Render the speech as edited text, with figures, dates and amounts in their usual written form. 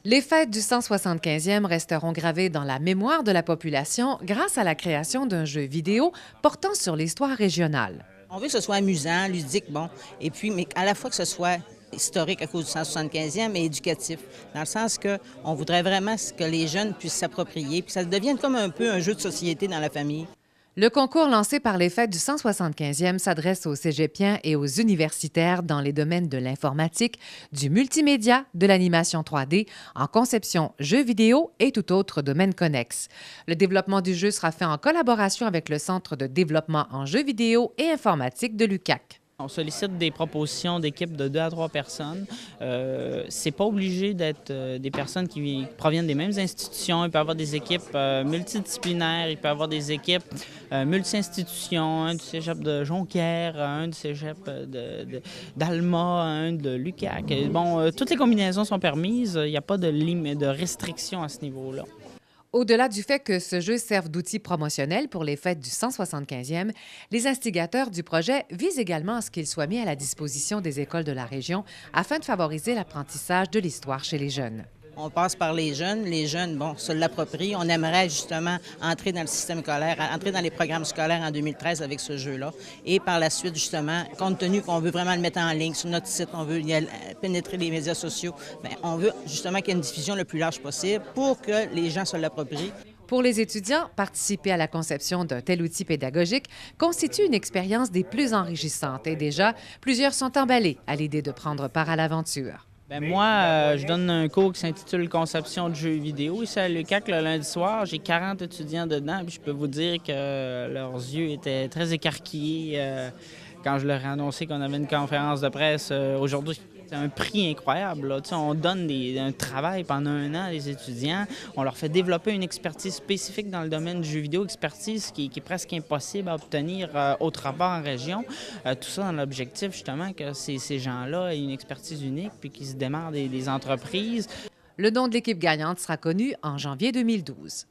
Les fêtes du 175e resteront gravées dans la mémoire de la population grâce à la création d'un jeu vidéo portant sur l'histoire régionale. On veut que ce soit amusant, ludique, bon, et puis, mais à la fois que ce soit historique à cause du 175e et éducatif, dans le sens qu'on voudrait vraiment que les jeunes puissent s'approprier, puis ça devienne comme un peu un jeu de société dans la famille. Le concours lancé par les fêtes du 175e s'adresse aux cégepiens et aux universitaires dans les domaines de l'informatique, du multimédia, de l'animation 3D, en conception, jeux vidéo et tout autre domaine connexe. Le développement du jeu sera fait en collaboration avec le Centre de développement en jeux vidéo et informatique de l'UQAC. On sollicite des propositions d'équipes de 2 à 3 personnes. C'est pas obligé d'être des personnes qui proviennent des mêmes institutions. Il peut y avoir des équipes multidisciplinaires, il peut y avoir des équipes multi-institutions, un du cégep de Jonquière, un du cégep d'Alma, un de l'UQAC. Bon, toutes les combinaisons sont permises. Il n'y a pas de restriction à ce niveau-là. Au-delà du fait que ce jeu serve d'outil promotionnel pour les fêtes du 175e, les instigateurs du projet visent également à ce qu'il soit mis à la disposition des écoles de la région afin de favoriser l'apprentissage de l'histoire chez les jeunes. On passe par les jeunes, bon, se l'approprient. On aimerait justement entrer dans le système scolaire, entrer dans les programmes scolaires en 2013 avec ce jeu-là. Et par la suite, justement, compte tenu qu'on veut vraiment le mettre en ligne sur notre site, on veut pénétrer les médias sociaux, bien, on veut justement qu'il y ait une diffusion le plus large possible pour que les gens se l'approprient. Pour les étudiants, participer à la conception d'un tel outil pédagogique constitue une expérience des plus enrichissantes et déjà, plusieurs sont emballés à l'idée de prendre part à l'aventure. Bien, moi, je donne un cours qui s'intitule Conception de jeux vidéo ici à l'UQAC le lundi soir. J'ai 40 étudiants dedans, puis je peux vous dire que leurs yeux étaient très écarquillés quand je leur ai annoncé qu'on avait une conférence de presse aujourd'hui. C'est un prix incroyable, là. On donne un travail pendant 1 an à des étudiants. On leur fait développer une expertise spécifique dans le domaine du jeu vidéo, expertise qui est presque impossible à obtenir autre part en région. Tout ça dans l'objectif, justement, que ces gens-là aient une expertise unique puis qu'ils se démarrent des entreprises. Le nom de l'équipe gagnante sera connu en janvier 2012.